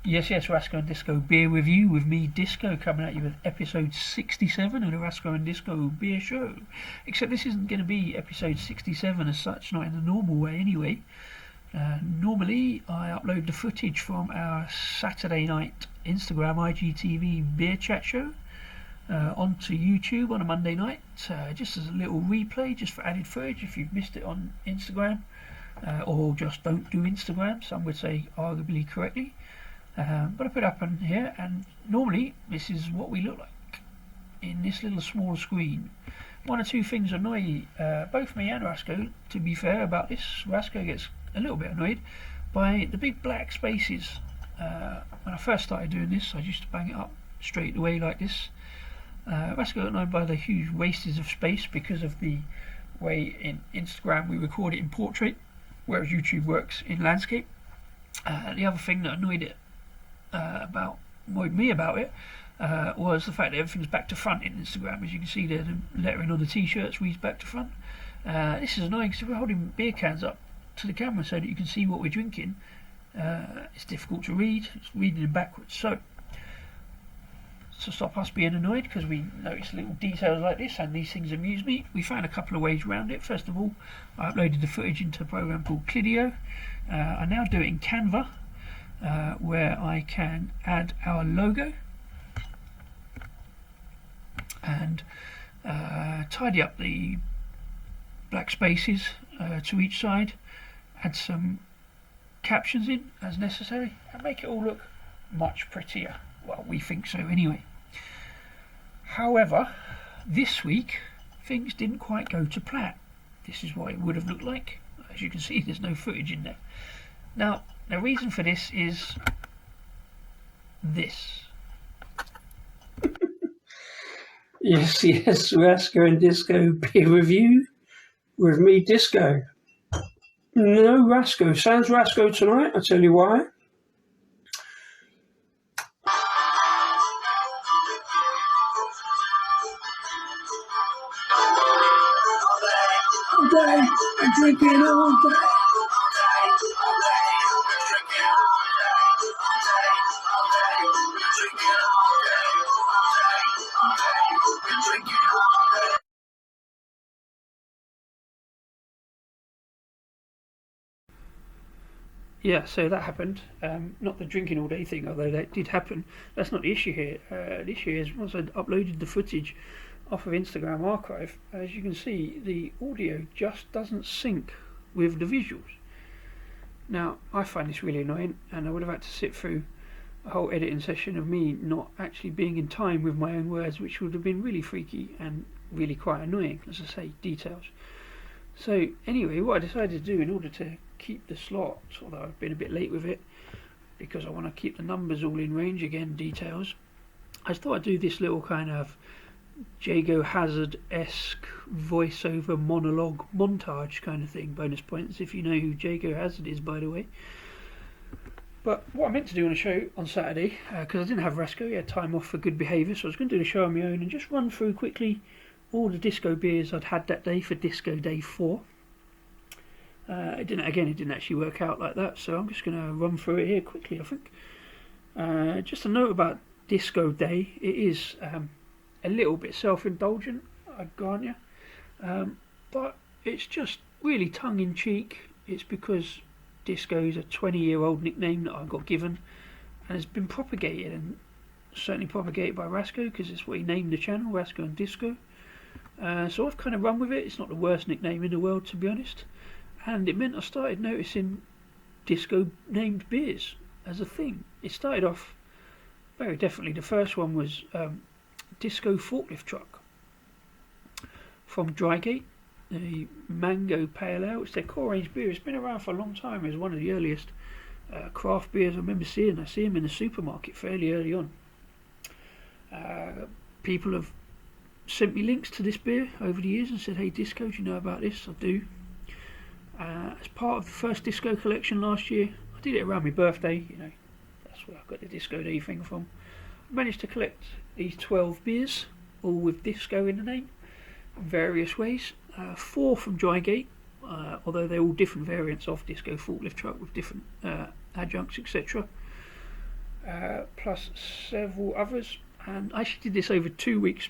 Yes, Rasco and Disco Beer Review with me, Disco, coming at you with episode 67 of the Rasco and Disco Beer Show. Except this isn't going to be episode 67 as such, not in the normal way anyway. Normally, I upload the footage from our Saturday night Instagram IGTV beer chat show onto YouTube on a Monday night, just as a little replay, just for added footage if you've missed it on Instagram, or just don't do Instagram, some would say arguably correctly. But I put it up on here, and normally this is what we look like in this little small screen. One or two things annoy both me and Rasco, to be fair, about this. Rasco gets a little bit annoyed by the big black spaces. When I first started doing this, I used to bang it up straight away like this. Rasco got annoyed by the huge wastes of space because of the way in Instagram we record it in portrait, whereas YouTube works in landscape. The other thing that annoyed me about it was the fact that everything's back to front in Instagram. As you can see there, the lettering on the t-shirts reads back to front. This is annoying because we're holding beer cans up to the camera so that you can see what we're drinking. It's difficult to read, it's reading them backwards. So to stop us being annoyed because we notice little details like this, and these things amuse me, we found a couple of ways around it. First of all, I uploaded the footage into a program called Clidio. I now do it in Canva, where I can add our logo and tidy up the black spaces to each side, add some captions in as necessary, and make it all look much prettier. Well, we think so anyway. However, this week things didn't quite go to plan. This is what it would have looked like. As you can see, there's no footage in there. Now, the reason for this is this. Yes, Rasco and Disco Beer Review with me, Disco. No Rasco. Sounds Rasco tonight, I'll tell you why. All day, I'm drinking all day. Yeah, so that happened. Not the drinking all day thing, although that did happen. That's not the issue here. The issue is once I uploaded the footage off of Instagram archive, as you can see, the audio just doesn't sync with the visuals. Now, I find this really annoying, and I would have had to sit through a whole editing session of me not actually being in time with my own words, which would have been really freaky and really quite annoying, as I say, details. So anyway, what I decided to do in order to keep the slots, although I've been a bit late with it because I want to keep the numbers all in range again, details, I thought I'd do this little kind of Jago Hazard-esque voiceover monologue montage kind of thing. Bonus points if you know who Jago Hazard is, by the way. But what I meant to do on a show on Saturday, because I didn't have Rasco, he had time off for good behaviour, so I was going to do the show on my own and just run through quickly all the disco beers I'd had that day for Disco Day 4. It didn't actually work out like that, so I'm just going to run through it here quickly, I think. Just a note about Disco Day, it is a little bit self-indulgent, I grant you, but it's just really tongue-in-cheek. It's because Disco is a 20-year-old nickname that I got given and has been propagated, and certainly propagated by Rasco because it's what he named the channel, Rasco and Disco. So I've kind of run with it. It's not the worst nickname in the world, to be honest, and it meant I started noticing disco named beers as a thing. It started off very definitely. The first one was Disco Forklift Truck from Drygate, the Mango Pale Ale. It's their core range beer. It's been around for a long time. It's one of the earliest craft beers I remember seeing. I see them in the supermarket fairly early on. People have sent me links to this beer over the years and said, "Hey Disco, do you know about this?" I do. As part of the first Disco collection last year, I did it around my birthday, that's where I got the Disco Day thing from. I managed to collect these 12 beers, all with Disco in the name, in various ways. 4 from Drygate, although they're all different variants of Disco Forklift Truck with different adjuncts, etc. plus several others. And I actually did this over 2 weeks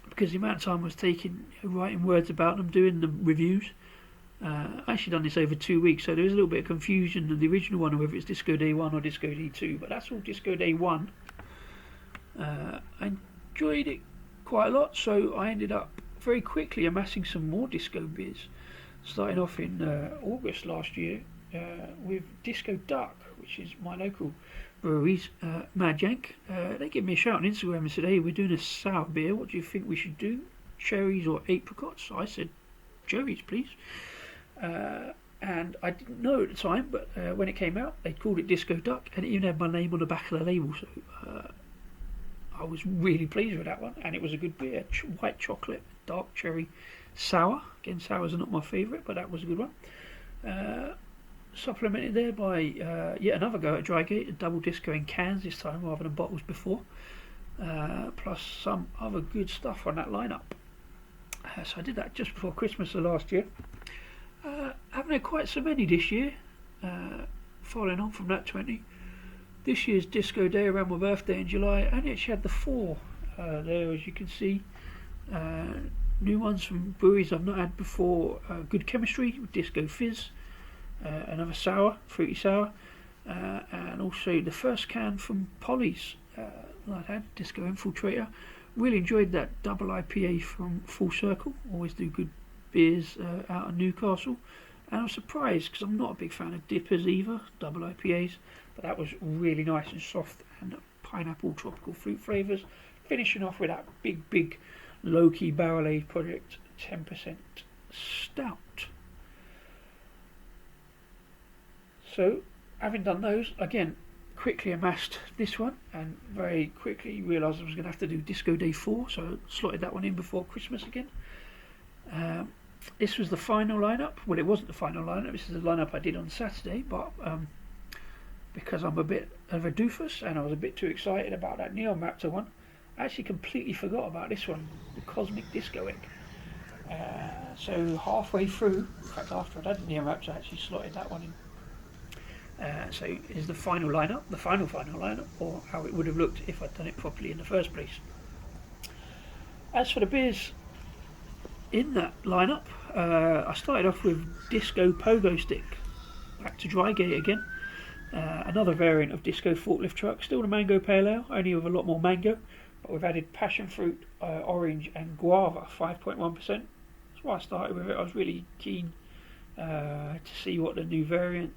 because the amount of time I was taking writing words about them, doing the reviews. I actually done this over 2 weeks, so there was a little bit of confusion of the original one, whether it's Disco Day 1 or Disco Day 2, but that's all Disco Day 1. I enjoyed it quite a lot, so I ended up very quickly amassing some more disco beers, starting off in August last year with Disco Duck, which is my local brewery's Mad Yank. They gave me a shout on Instagram and said, "Hey, we're doing a sour beer, what do you think we should do, cherries or apricots?" I said, "Cherries, please." And I didn't know at the time, but when it came out, they called it Disco Duck, and it even had my name on the back of the label, so I was really pleased with that one, and it was a good beer. White chocolate, dark cherry, sour. Again, sours are not my favourite, but that was a good one. Supplemented there by yet another go at Drygate, a double disco in cans this time rather than bottles before, plus some other good stuff on that lineup. So I did that just before Christmas of last year. Haven't had quite so many this year, following on from that 20. This year's Disco Day around my birthday in July, and it had the 4 there, as you can see. New ones from breweries I've not had before. Good Chemistry with Disco Fizz, another sour, fruity sour, and also the first can from Polly's I'd had, Disco Infiltrator. Really enjoyed that double IPA from Full Circle. Always do good beers out of Newcastle, and I'm surprised because I'm not a big fan of dippers either, double IPAs, but that was really nice and soft, and pineapple tropical fruit flavours, finishing off with that big low-key barrel-aged project 10% stout. So having done those, again quickly amassed this one, and very quickly realised I was going to have to do Disco Day 4, so I slotted that one in before Christmas again. This was the final lineup. Well, it wasn't the final lineup. This is the lineup I did on Saturday, but because I'm a bit of a doofus and I was a bit too excited about that Neon Raptor one, I actually completely forgot about this one, the Cosmic Disco Egg. So halfway through, in fact after I'd had the Neon Raptor, I actually slotted that one in. So is the final lineup, the final lineup, or how it would have looked if I'd done it properly in the first place. As for the beers in that lineup, I started off with Disco Pogo Stick, back to Drygate again. Another variant of Disco Forklift Truck, still the Mango Pale Ale, only with a lot more mango, but we've added passion fruit, orange and guava, 5.1%. That's why I started with it. I was really keen to see what the new variant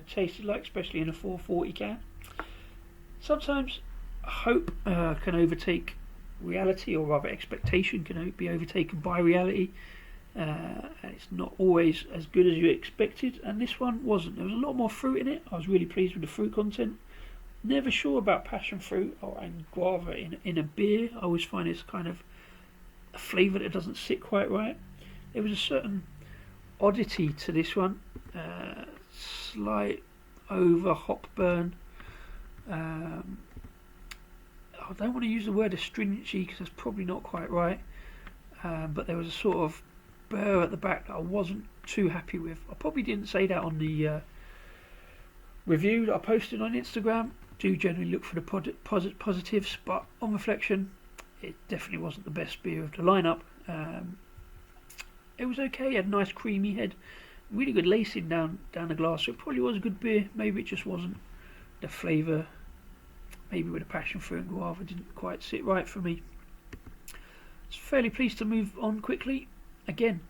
tasted like, especially in a 440 can. Sometimes hope can overtake reality, or rather expectation can be overtaken by reality, and it's not always as good as you expected, and this one wasn't. There was a lot more fruit in it. I was really pleased with the fruit content. Never sure about passion fruit and guava in a beer. I always find it's kind of a flavour that doesn't sit quite right. There was a certain oddity to this one, slight over hop burn. I don't want to use the word astringency because that's probably not quite right, but there was a sort of burr at the back that I wasn't too happy with. I probably didn't say that on the review that I posted on Instagram. Do generally look for the positives, but on reflection, it definitely wasn't the best beer of the lineup. It was okay. It had a nice creamy head, really good lacing down the glass. So it probably was a good beer. Maybe it just wasn't the flavour. Maybe with the passion fruit and guava didn't quite sit right for me. I was fairly pleased to move on quickly. Again,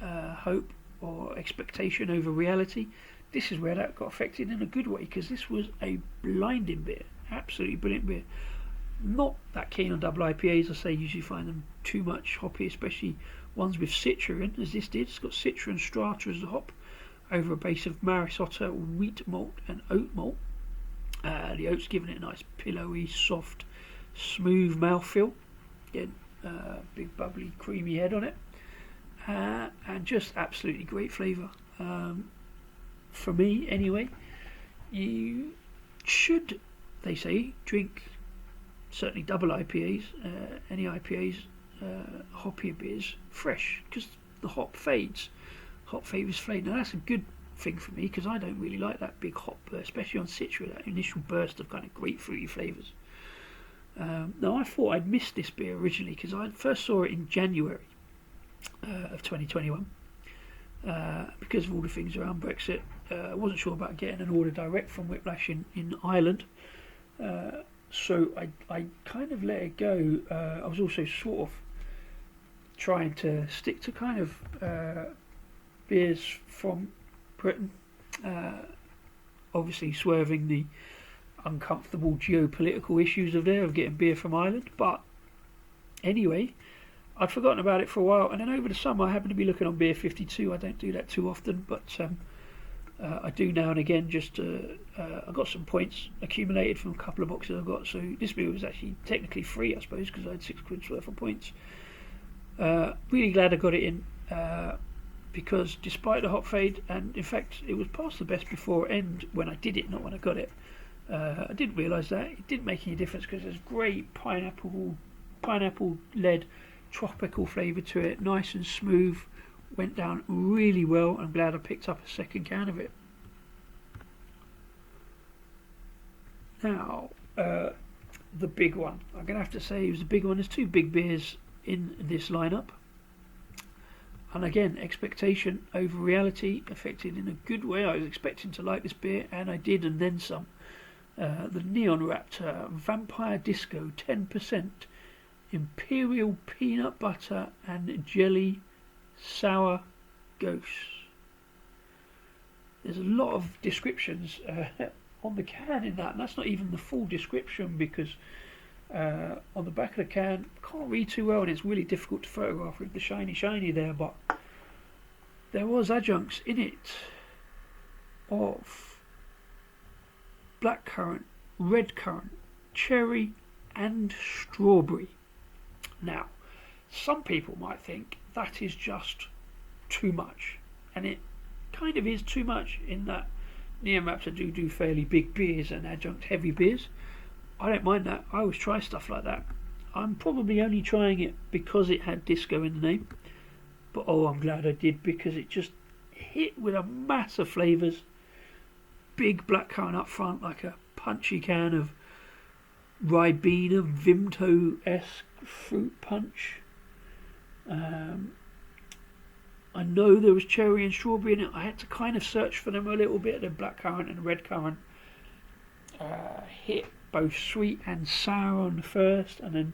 hope or expectation over reality. This is where that got affected in a good way, because this was a blinding beer. Absolutely brilliant beer. Not that keen on double IPAs. I say usually find them too much hoppy, especially ones with Citra in, as this did. It's got Citra and Strata as the hop, over a base of Maris Otter, wheat malt and oat malt. The oat's giving it a nice pillowy, soft, smooth mouthfeel. Again, big bubbly, creamy head on it, and just absolutely great flavour. For me, anyway, you should, they say, drink certainly double IPAs, any IPAs, hoppier beers, fresh, because the hop fades. Hop flavours fade. Now that's a good thing for me because I don't really like that big hop burst, especially on Citra, that initial burst of kind of grapefruity flavours. Now, I thought I'd missed this beer originally because I first saw it in January of 2021 because of all the things around Brexit. I wasn't sure about getting an order direct from Whiplash in Ireland, so I kind of let it go. I was also sort of trying to stick to kind of beers from Britain, obviously swerving the uncomfortable geopolitical issues of getting beer from Ireland. But anyway, I'd forgotten about it for a while, and then over the summer I happened to be looking on Beer 52. I don't do that too often, but I do now and again. Just I got some points accumulated from a couple of boxes I've got, so this beer was actually technically free, I suppose, because I had £6 worth of points. Really glad I got it in, because despite the hop fade, and in fact it was past the best before end when I did it, not when I got it. I didn't realise that it didn't make any difference because there's great pineapple led tropical flavour to it, nice and smooth, went down really well. I'm glad I picked up a second can of it. Now, the big one, I'm going to have to say it was the big one. There's two big beers in this lineup, and again, expectation over reality affected in a good way. I was expecting to like this beer, and I did, and then some. The Neon Raptor Vampire Disco 10% Imperial Peanut Butter and Jelly Sour Ghost. There's a lot of descriptions on the can in that, and that's not even the full description because on the back of the can, can't read too well, and it's really difficult to photograph with the shiny there, but there was adjuncts in it of blackcurrant, red currant, cherry and strawberry. Now, some people might think that is just too much, and it kind of is too much in that Neon Raptor do fairly big beers and adjunct heavy beers. I don't mind that. I always try stuff like that. I'm probably only trying it because it had disco in the name, but I'm glad I did, because it just hit with a mass of flavours. Big blackcurrant up front, like a punchy can of Ribena Vimto-esque fruit punch. I know there was cherry and strawberry in it. I had to kind of search for them a little bit. The blackcurrant and red currant hit both sweet and sour on the first, and then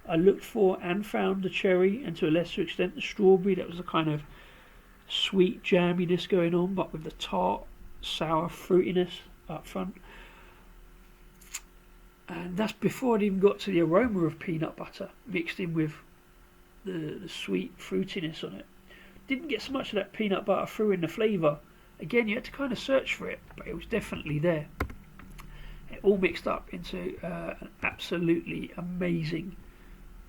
I looked for and found the cherry, and to a lesser extent the strawberry. That was a kind of sweet jamminess going on, but with the tart sour fruitiness up front. And that's before I'd even got to the aroma of peanut butter mixed in with the sweet fruitiness on it. Didn't get so much of that peanut butter through in the flavour. Again, you had to kind of search for it, but it was definitely there. It all mixed up into an absolutely amazing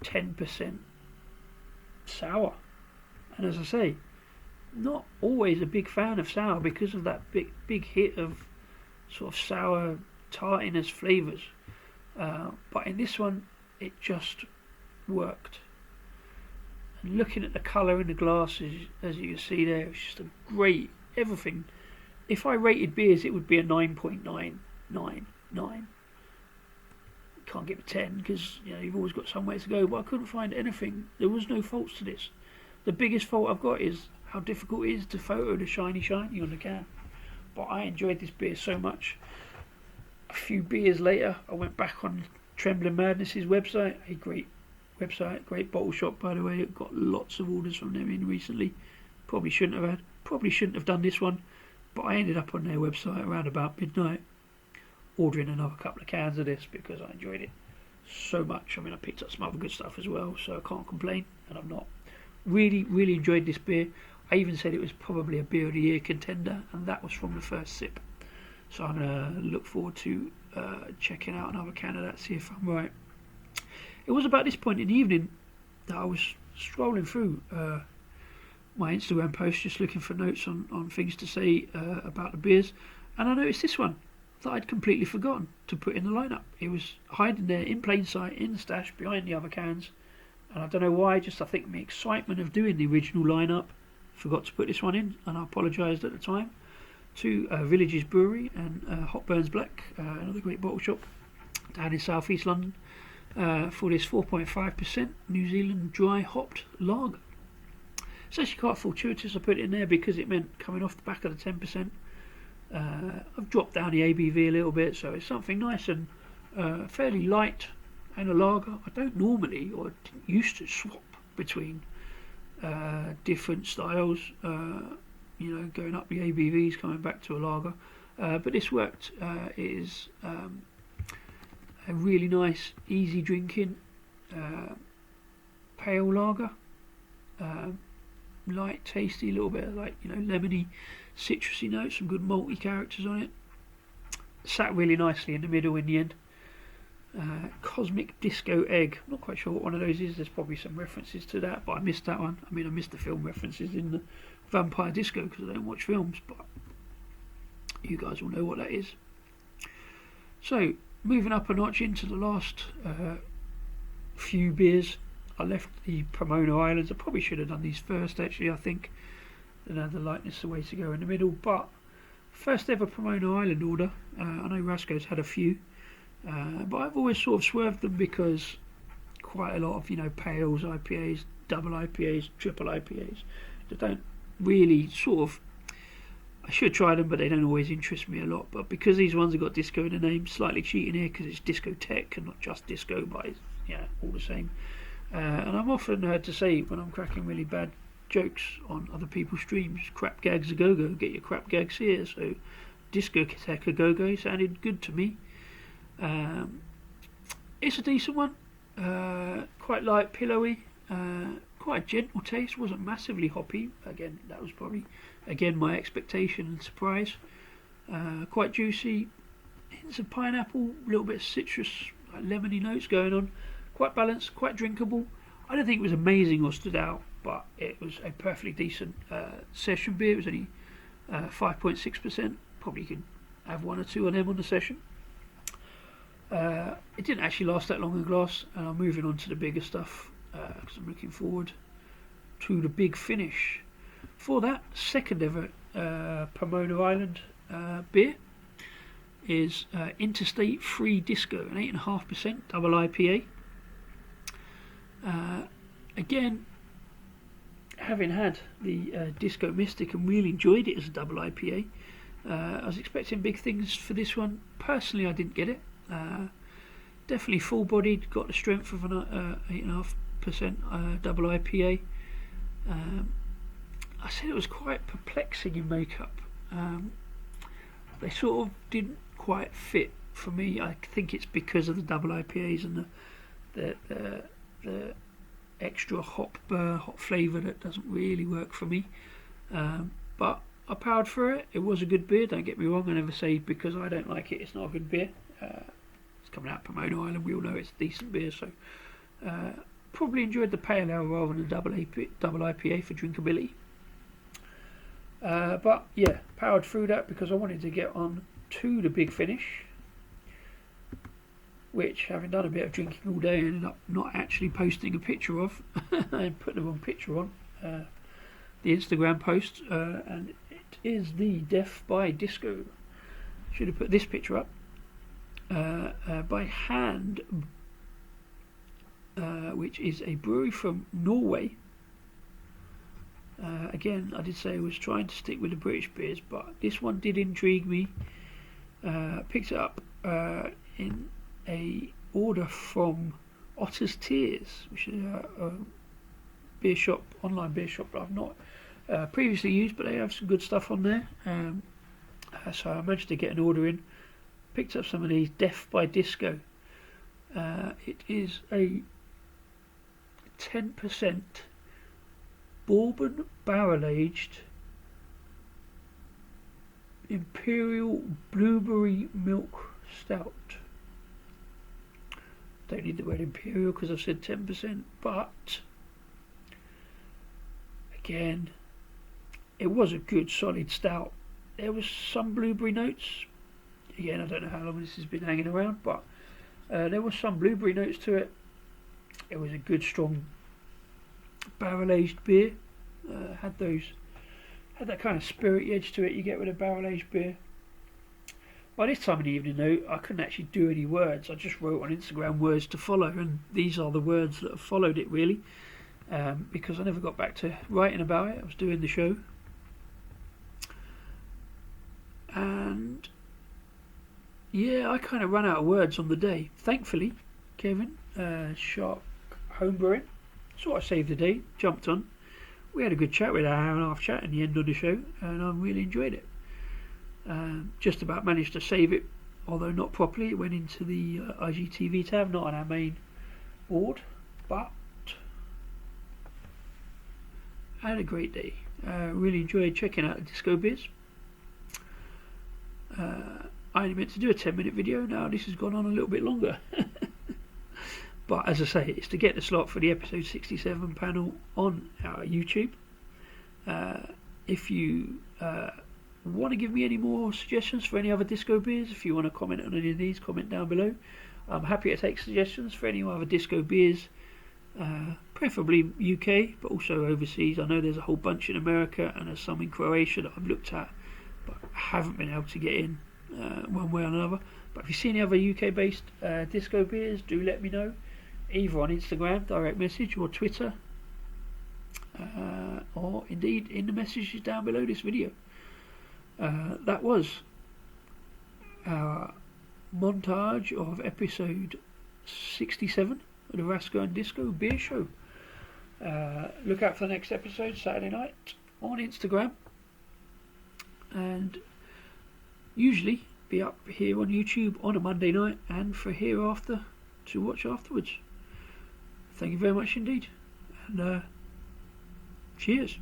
10% sour. And as I say, not always a big fan of sour because of that big hit of sort of sour tartiness flavours. But in this one, it just worked. And looking at the colour in the glasses, as you can see there, it's just a great everything. If I rated beers, it would be a 9.999. Can't give it a 10 because you've always got somewhere to go. But I couldn't find anything. There was no faults to this. The biggest fault I've got is how difficult it is to photo the shiny on the can. But I enjoyed this beer so much. A few beers later, I went back on Trembling Madness's website. A great website, great bottle shop, by the way. I've got lots of orders from them in recently. Probably shouldn't have done this one, but I ended up on their website around about midnight, ordering another couple of cans of this because I enjoyed it so much. I mean, I picked up some other good stuff as well, so I can't complain, and I'm not. Really enjoyed this beer. I even said it was probably a beer of the year contender, and that was from the first sip. So I'm going to look forward to checking out another can of that, see if I'm right. It was about this point in the evening that I was scrolling through my Instagram post, just looking for notes on things to say about the beers, and I noticed this one that I'd completely forgotten to put in the lineup. It was hiding there in plain sight in the stash behind the other cans, and I don't know why, just I think the excitement of doing the original lineup, forgot to put this one in, and I apologised at the time. to Villages Brewery and Hot Burns Black, another great bottle shop down in South East London, for this 4.5% New Zealand dry hopped lager. It's actually quite fortuitous I put it in there because it meant coming off the back of the 10%. I've dropped down the ABV a little bit, so it's something nice and fairly light and a lager. I don't normally, or didn't used to, swap between different styles, going up the ABVs, coming back to a lager, but this worked. It is a really nice, easy drinking pale lager, light, tasty, a little bit of lemony, citrusy notes, some good malty characters on it. Sat really nicely in the middle in the end. Cosmic Disco Egg. I'm not quite sure what one of those is. There's probably some references to that, but I missed that one. I missed the film references in the Vampire Disco because I don't watch films, but you guys will know what that is. So, moving up a notch into the last few beers. I left the Pomona Islands. I probably should have done these first, actually, I think. The lightness the way to go in the middle, but first ever Pomona Island order. I know Rasco's had a few. But I've always sort of swerved them because quite a lot of pales, IPAs, double IPAs, triple IPAs, they don't really I should try them, but they don't always interest me a lot. But because these ones have got disco in the name, slightly cheating here because it's discotheque and not just disco, but it's, all the same. And I'm often heard to say when I'm cracking really bad jokes on other people's streams, crap gags a go-go, get your crap gags here. So discotheque a go-go sounded good to me. It's a decent one, quite light, pillowy, quite a gentle taste, wasn't massively hoppy. Again, that was probably my expectation and surprise. Quite juicy, hints of pineapple, a little bit of citrus, lemony notes going on, quite balanced, quite drinkable. I don't think it was amazing or stood out, but it was a perfectly decent session beer. It was only 5.6%, probably could have one or two of them on the session. It didn't actually last that long in glass, and I'm moving on to the bigger stuff because I'm looking forward to the big finish. For that second ever Pomona Island beer is Interstate Free Disco, an 8.5% double IPA. Again, having had the Disco Mystic and really enjoyed it as a double IPA, I was expecting big things for this one. Personally, I didn't get it. Definitely full-bodied, got the strength of an 8.5% double IPA. I said it was quite perplexing in makeup. They sort of didn't quite fit for me. I think it's because of the double IPAs and the extra hop flavour that doesn't really work for me. But I powered through it. It was a good beer, don't get me wrong. I never say because I don't like it it's not a good beer. It's coming out of Pomona Island, we all know it's a decent beer, so probably enjoyed the pale ale rather than the double IPA for drinkability. But yeah, powered through that because I wanted to get on to the big finish, which, having done a bit of drinking all day, I ended up not actually posting a picture of. I put the wrong picture on the Instagram post, and it is the Death by Disco. Should have put this picture up. By Hand, which is a brewery from Norway. Again, I did say I was trying to stick with the British beers, but this one did intrigue me. Picked it up in a order from Otter's Tears, which is a beer shop, online beer shop that I've not previously used, but they have some good stuff on there. So I managed to get an order in. Picked up some of these Death by Disco. It is a 10% bourbon barrel aged imperial blueberry milk stout. Don't need the word imperial because I've said 10%, but again, it was a good solid stout. There was some blueberry notes. Again, I don't know how long this has been hanging around, but there was some blueberry notes to it. It was a good strong barrel aged beer. Had Had that kind of spirity edge to it you get with a barrel-aged beer. By this time in the evening, though, I couldn't actually do any words. I just wrote on Instagram words to follow, and these are the words that have followed it, really. Because I never got back to writing about it. I was doing the show. And yeah, I kind of ran out of words on the day. Thankfully, Kevin, Shark Home Brewing, sort of saved the day, jumped on. We had a good chat with an hour and a half chat in the end of the show, and I really enjoyed it. Just about managed to save it, although not properly. It went into the IGTV tab, not on our main board, but I had a great day. Really enjoyed checking out the Disco Beers. I only meant to do a 10-minute video. Now this has gone on a little bit longer. But as I say, it's to get the slot for the episode 67 panel on our YouTube. If you want to give me any more suggestions for any other disco beers, if you want to comment on any of these, comment down below. I'm happy to take suggestions for any other disco beers, preferably UK, but also overseas. I know there's a whole bunch in America and there's some in Croatia that I've looked at, but haven't been able to get in one way or another. But if you see any other UK-based disco beers, do let me know, either on Instagram, direct message, or Twitter, or indeed in the messages down below this video. That was our montage of episode 67 of the Rasco and Disco Beer Show. Look out for the next episode Saturday night on Instagram, and usually be up here on YouTube on a Monday night and for hereafter to watch afterwards. Thank you very much indeed, and cheers.